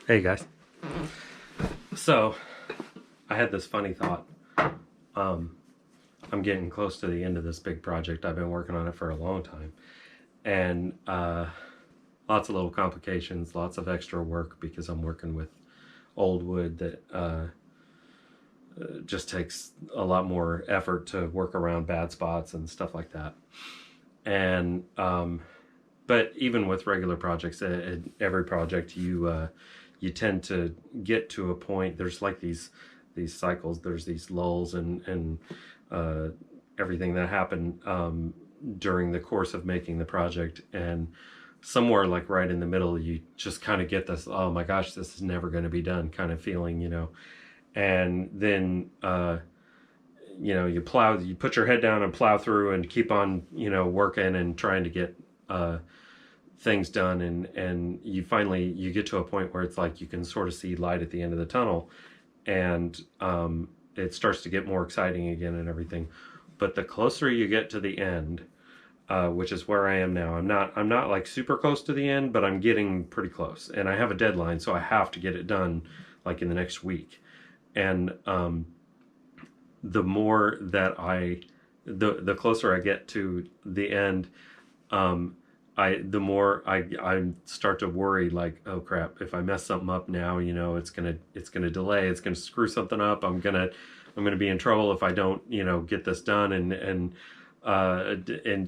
Hey guys. So, I had this funny thought. Um, I'm getting close to the end of this big project. I've been working on it for a long time. And lots of little complications, lots of extra work because I'm working with old wood that just takes a lot more effort to work around bad spots and stuff like that. And, but even with regular projects, every project you tend to get to a point. There's like these cycles. There's these lulls and uh, everything that happened during the course of making the project, and somewhere like right in the middle, you just kind of get this, oh my gosh, this is never going to be done kind of feeling, and then you put your head down and plow through and keep on working and trying to get uh, things done, and you get to a point where it's like you can sort of see light at the end of the tunnel, and it starts to get more exciting again and everything. But the closer you get to the end, which is where I am now, I'm not like super close to the end, but I'm getting pretty close, and I have a deadline, so I have to get it done like in the next week. And the more that the closer I get to the end, um, the more I start to worry, like, oh crap, if I mess something up now, it's gonna delay, it's gonna screw something up. I'm gonna be in trouble if I don't get this done, and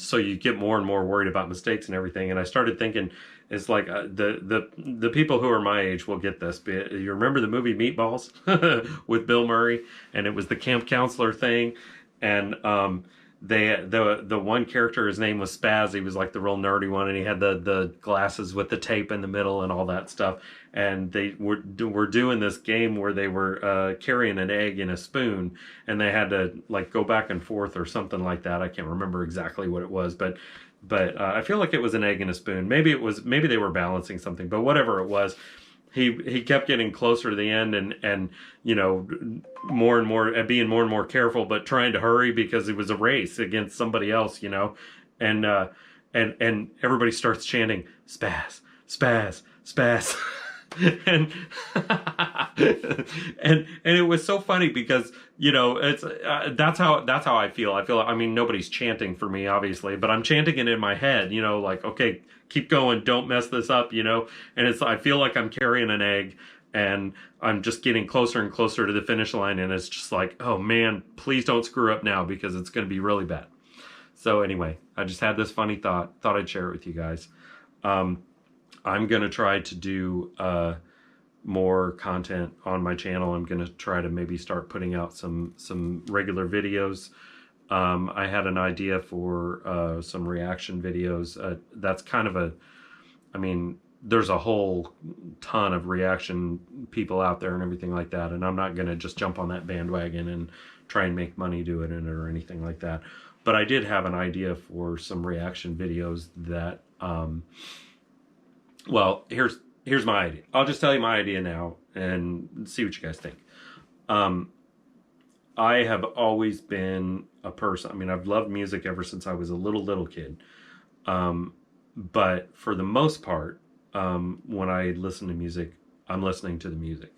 so you get more and more worried about mistakes and everything. And I started thinking, it's like the people who are my age will get this. You remember the movie Meatballs with Bill Murray, and it was the camp counselor thing, and the one character, his name was Spaz. He was like the real nerdy one, and he had the glasses with the tape in the middle and all that stuff. And they were doing this game where they were carrying an egg in a spoon, and they had to like go back and forth or something like that. I can't remember exactly what it was, but I feel like it was an egg in a spoon. Maybe they were balancing something, but whatever it was, he kept getting closer to the end, and more and more being more and more careful, but trying to hurry because it was a race against somebody else, and and everybody starts chanting spaz, spaz, spaz. and and it was so funny because it's that's how I feel. I mean, nobody's chanting for me obviously, but I'm chanting it in my head, like, okay, keep going, don't mess this up, and I feel like I'm carrying an egg, and I'm just getting closer and closer to the finish line, and it's just like, oh man, please don't screw up now because it's going to be really bad. So anyway, I just had this funny thought I'd share it with you guys. I'm going to try to do more content on my channel. I'm going to try to maybe start putting out some regular videos. I had an idea for some reaction videos. That's kind of I mean, there's a whole ton of reaction people out there and everything like that, and I'm not going to just jump on that bandwagon and try and make money doing it or anything like that. But I did have an idea for some reaction videos that, well, here's my idea. I'll just tell you my idea now and see what you guys think. Um, I have always been a person. I mean, I've loved music ever since I was a little kid. Um, but for the most part, when I listen to music, I'm listening to the music.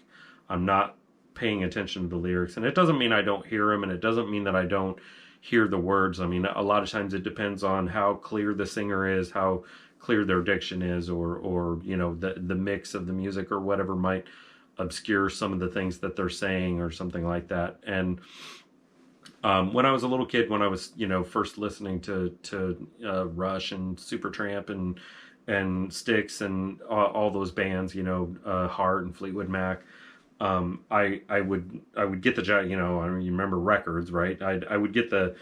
I'm not paying attention to the lyrics, and it doesn't mean I don't hear them, and it doesn't mean that I don't hear the words. I mean, a lot of times it depends on how clear the singer is, how clear their diction is, or the mix of the music or whatever might obscure some of the things that they're saying or something like that. And when I was a little kid, when I was first listening to Rush and Supertramp and Styx and all those bands, Heart and Fleetwood Mac, I would get I mean, you remember records, right? I would get a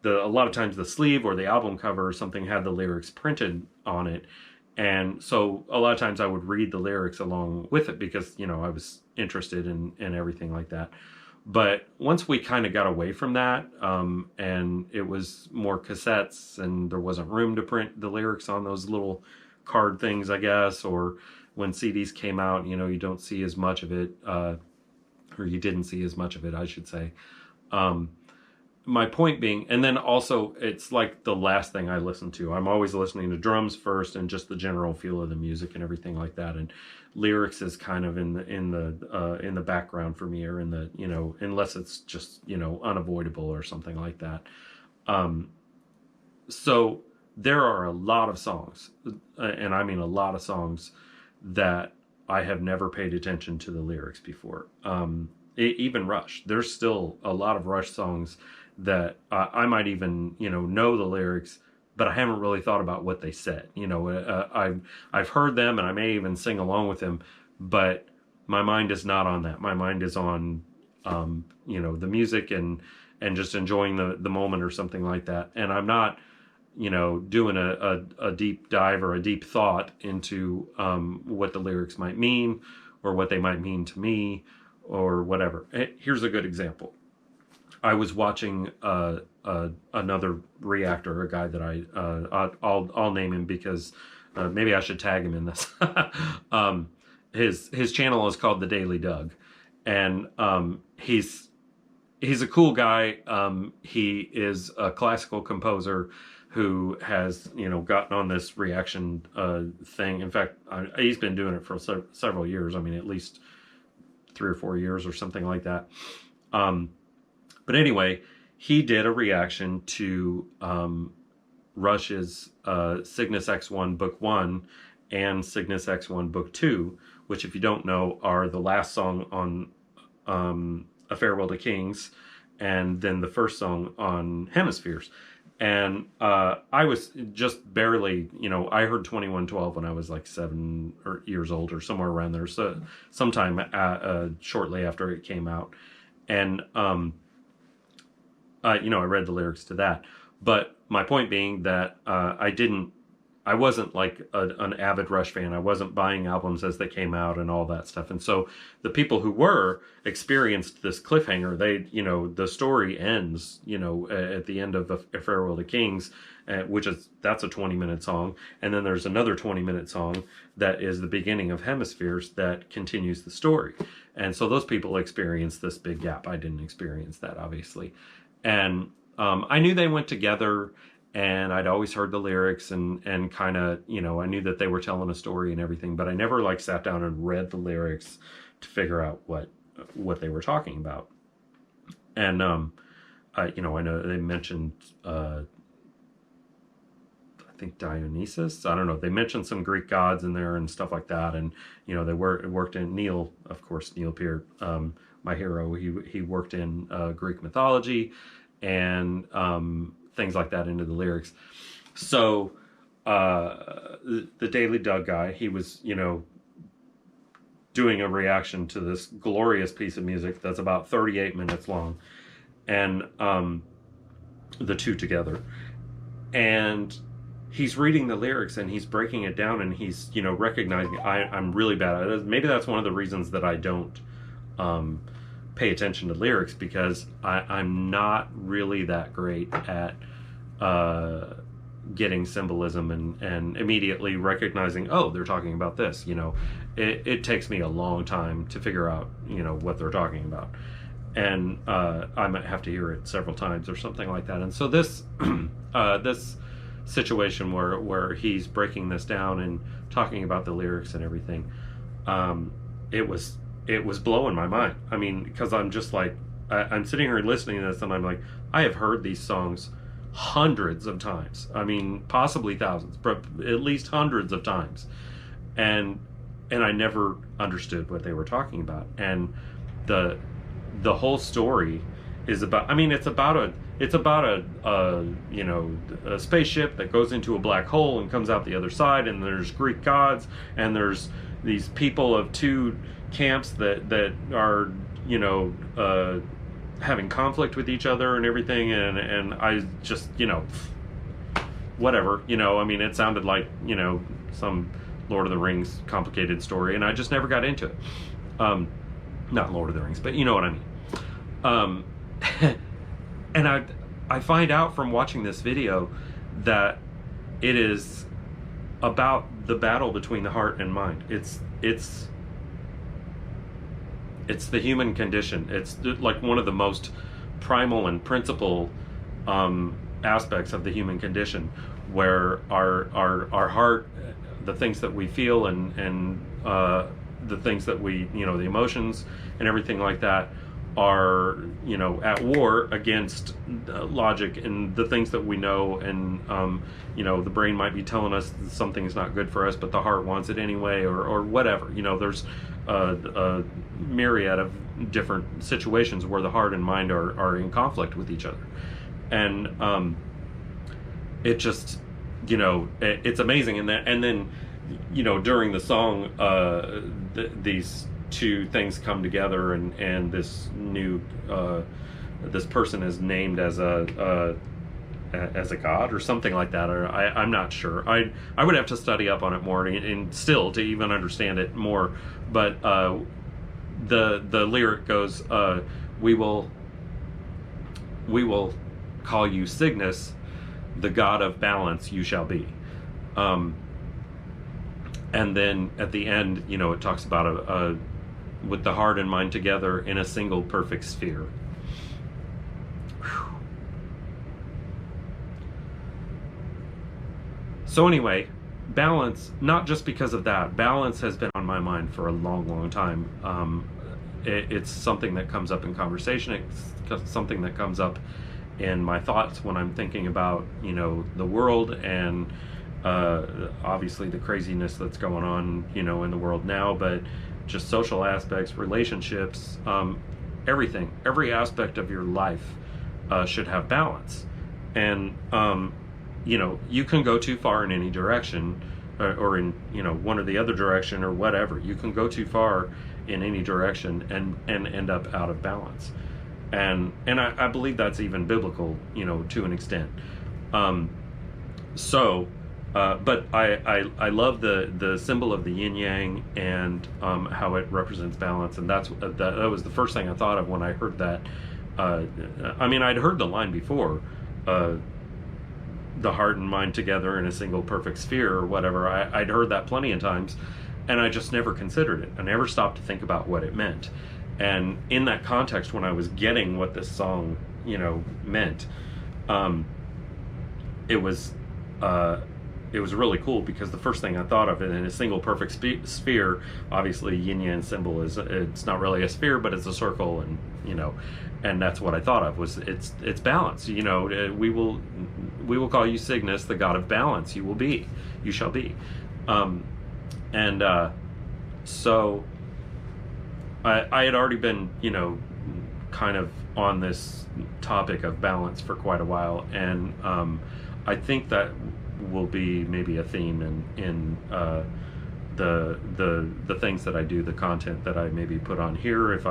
lot of times the sleeve or the album cover or something had the lyrics printed on it. And so a lot of times I would read the lyrics along with it because, I was interested in everything like that. But once we kind of got away from that, and it was more cassettes and there wasn't room to print the lyrics on those little card things, I guess, or when CDs came out, you don't see as much of it, or you didn't see as much of it, I should say. Um, my point being, and then also it's like the last thing I listen to. I'm always listening to drums first and just the general feel of the music and everything like that. And lyrics is kind of in the background for me, or in the, unless it's just, unavoidable or something like that. So there are a lot of songs, and I mean a lot of songs, that I have never paid attention to the lyrics before. Even Rush, there's still a lot of Rush songs that I might even, know the lyrics, but I haven't really thought about what they said. I've heard them, and I may even sing along with them, but my mind is not on that. My mind is on, the music, and just enjoying the moment or something like that. And I'm not, doing a deep dive or a deep thought into what the lyrics might mean, or what they might mean to me, or whatever. Here's a good example. I was watching another reactor, a guy that I'll name him because maybe I should tag him in this. His channel is called The Daily Doug, and he's a cool guy. He is a classical composer who has, gotten on this reaction thing. In fact, he's been doing it for several years. I mean, at least 3 or 4 years or something like that. But anyway, he did a reaction to Rush's Cygnus X1 Book 1 and Cygnus X1 Book 2, which, if you don't know, are the last song on A Farewell to Kings, and then the first song on Hemispheres. And I was just barely, I heard 2112 when I was like 7 years old, or somewhere around there, so sometime shortly after it came out. And I read the lyrics to that. But my point being that I wasn't like an avid Rush fan. I wasn't buying albums as they came out and all that stuff. And so the people who were experienced this cliffhanger. The story ends, at the end of A Farewell to Kings, that's a 20-minute song. And then there's another 20-minute song that is the beginning of Hemispheres that continues the story. And so those people experienced this big gap. I didn't experience that, obviously. And I knew they went together, and I'd always heard the lyrics, and kind of, I knew that they were telling a story and everything, but I never like sat down and read the lyrics to figure out what they were talking about. And I know they mentioned I think Dionysus. I don't know. They mentioned some Greek gods in there and stuff like that, and they worked in Neil, of course, Neil Peart, my hero. He worked in Greek mythology and things like that into the lyrics. So the Daily Doug guy, he was, doing a reaction to this glorious piece of music that's about 38 minutes long, and the two together. And he's reading the lyrics, and he's breaking it down, and he's, recognizing I'm really bad at it. Maybe that's one of the reasons that I don't pay attention to lyrics, because I'm not really that great at getting symbolism and immediately recognizing, oh, they're talking about this. It takes me a long time to figure out, what they're talking about. And I might have to hear it several times or something like that. And so this this situation where he's breaking this down and talking about the lyrics and everything, it was blowing my mind. I mean, because I'm just like, I'm sitting here listening to this, and I'm like, I have heard these songs hundreds of times. I mean, possibly thousands, but at least hundreds of times. And I never understood what they were talking about. And the whole story is about, I mean, it's about a spaceship that goes into a black hole and comes out the other side, and there's Greek gods, and there's these people of two camps that are, having conflict with each other and everything, and I just, whatever, I mean, it sounded like, some Lord of the Rings complicated story, and I just never got into it. Not Lord of the Rings, but you know what I mean. And I find out from watching this video that it is about the battle between the heart and mind. It's the human condition. It's like one of the most primal and principal aspects of the human condition, where our heart, the things that we feel, and the things that we, the emotions and everything like that, are, at war against logic and the things that we know. And the brain might be telling us that something's not good for us, but the heart wants it anyway, or whatever. There's a myriad of different situations where the heart and mind are in conflict with each other. And it just, it's amazing. And then during the song, these two things come together, and this new this person is named as a god or something like that, or I'm not sure. I would have to study up on it more and still to even understand it more. But the lyric goes, we will call you Cygnus, the god of balance you shall be. And then at the end, it talks about with the heart and mind together in a single perfect sphere. Whew. So anyway, balance, not just because of that, balance has been on my mind for a long, long time. It's something that comes up in conversation. It's something that comes up in my thoughts when I'm thinking about, the world, and obviously the craziness that's going on, in the world now, but just social aspects, relationships, everything, every aspect of your life should have balance. And, you can go too far in any direction, or in, one or the other direction, or whatever. You can go too far in any direction and end up out of balance. And I believe that's even biblical, to an extent. But I love the symbol of the yin yang, and how it represents balance, and that was the first thing I thought of when I heard that. I'd heard the line before, the heart and mind together in a single perfect sphere, or whatever. I'd heard that plenty of times, and I just never considered it. I never stopped to think about what it meant. And in that context, when I was getting what this song, meant, it was really cool, because the first thing I thought of, in a single perfect sphere, obviously yin yang symbol it's not really a sphere, but it's a circle, and and that's what I thought of, was it's balance. We will call you Cygnus, the god of balance. You shall be. So I had already been, kind of on this topic of balance for quite a while, and I think that will be maybe a theme in the things that I do, the content that I maybe put on here, if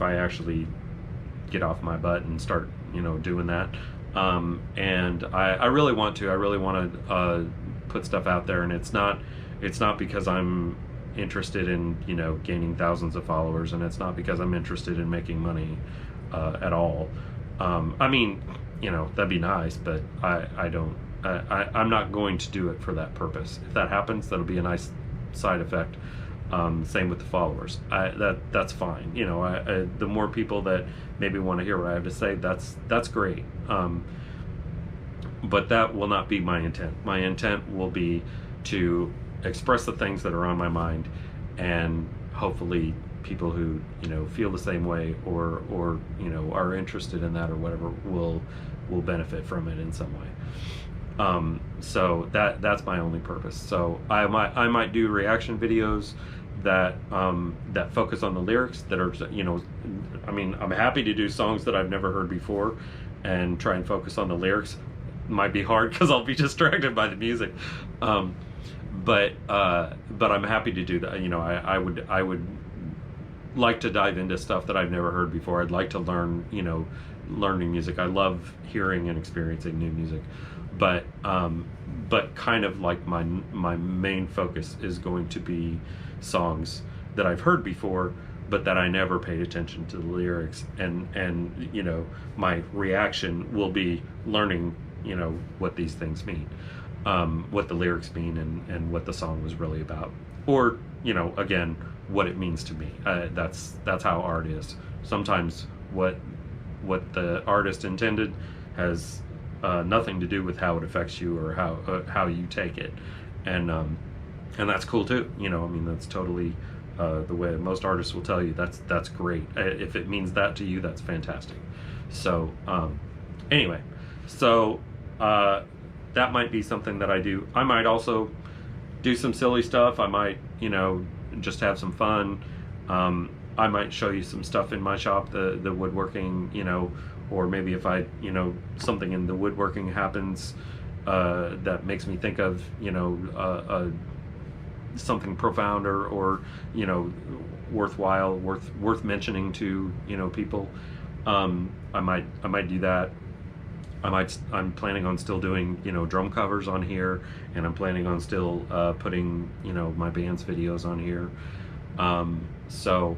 I actually get off my butt and start, doing that. And I really want to put stuff out there, and it's not because I'm interested in, gaining thousands of followers, and it's not because I'm interested in making money at all. That'd be nice, but I'm not going to do it for that purpose. If that happens, that'll be a nice side effect. Same with the followers. That's fine. The more people that maybe want to hear what I have to say, that's great. But that will not be my intent. My intent will be to express the things that are on my mind, and hopefully people who feel the same way, or are interested in that, or whatever, will benefit from it in some way. So that's my only purpose. So I might do reaction videos that focus on the lyrics, that are, I'm happy to do songs that I've never heard before and try and focus on the lyrics. Might be hard because I'll be distracted by the music. But I'm happy to do that. I would like to dive into stuff that I've never heard before. I'd like to learn new music. I love hearing and experiencing new music. But kind of like my main focus is going to be songs that I've heard before, but that I never paid attention to the lyrics, and my reaction will be learning what these things mean, what the lyrics mean, and what the song was really about, or again, what it means to me. That's how art is. Sometimes what what the artist intended has nothing to do with how it affects you or how you take it, and that's cool too. You know, I mean, that's totally the way most artists will tell you. That's great. If it means that to you, that's fantastic. So anyway, so that might be something that I do. I might also do some silly stuff. I might, you know, just have some fun. I might show you some stuff in my shop, the woodworking, you know, or maybe if I, you know, something in the woodworking happens that makes me think of, you know, something profound or you know, worthwhile, worth mentioning to, you know, people. I might do that. I'm planning on still doing, you know, drum covers on here, and I'm planning on still putting, you know, my band's videos on here. So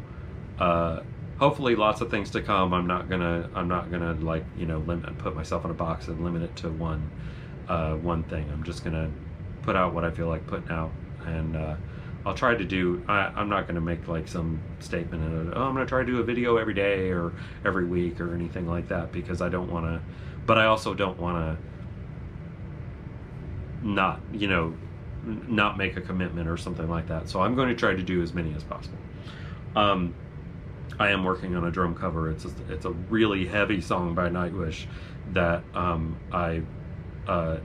hopefully lots of things to come. I'm not gonna like, you know, put myself in a box and limit it to one thing. I'm just gonna put out what I feel like putting out, and I'll try to do. I'm not gonna make like some statement and I'm gonna try to do a video every day or every week or anything like that, because I don't want to. But I also don't want to not, you know, not make a commitment or something like that. So I'm going to try to do as many as possible. I am working on a drum cover. It's a really heavy song by Nightwish that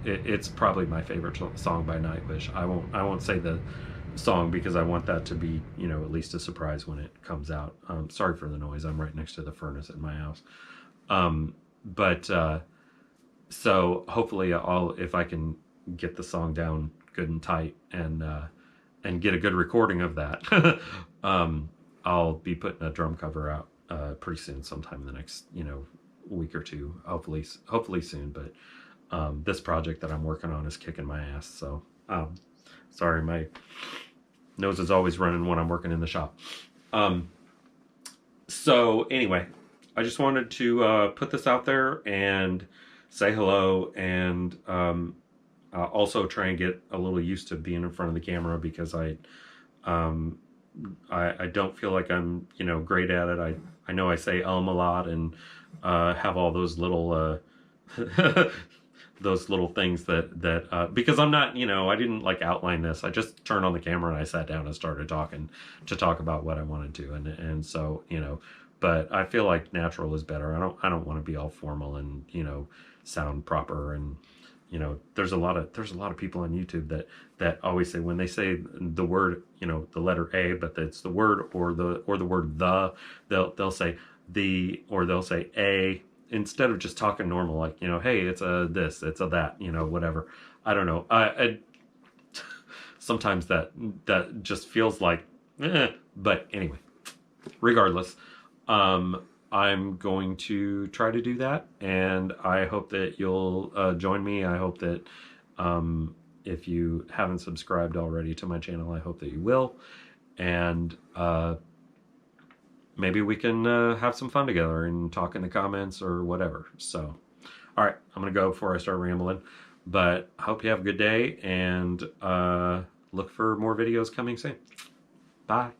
it's probably my favorite song by Nightwish. I won't say the song because I want that to be, you know, at least a surprise when it comes out. Sorry for the noise. I'm right next to the furnace in my house. So hopefully if I can get the song down good and tight and get a good recording of that, I'll be putting a drum cover out pretty soon, sometime in the next, you know, week or two, hopefully soon. But this project that I'm working on is kicking my ass. So sorry, my nose is always running when I'm working in the shop. So anyway, I just wanted to put this out there and say hello, and also try and get a little used to being in front of the camera, because I don't feel like I'm, you know, great at it. I know I say a lot and have all those little those little things that because I'm not, you know, I didn't like outline this. I just turned on the camera and I sat down and started talking to talk about what I wanted to, and so, you know. But I feel like natural is better. I don't want to be all formal and, you know, sound proper. And, you know, there's a lot of people on YouTube that always say, when they say the word, you know, the letter A, but it's the word or the word they'll say the, or they'll say a, instead of just talking normal, like, you know, hey, it's a this, it's a that, you know, whatever. I don't know. I sometimes that just feels like but anyway, regardless, I'm going to try to do that, and I hope that you'll join me. I hope that if you haven't subscribed already to my channel, I hope that you will, and maybe we can have some fun together and talk in the comments or whatever. So, all right, I'm gonna go before I start rambling, but I hope you have a good day, and look for more videos coming soon. Bye.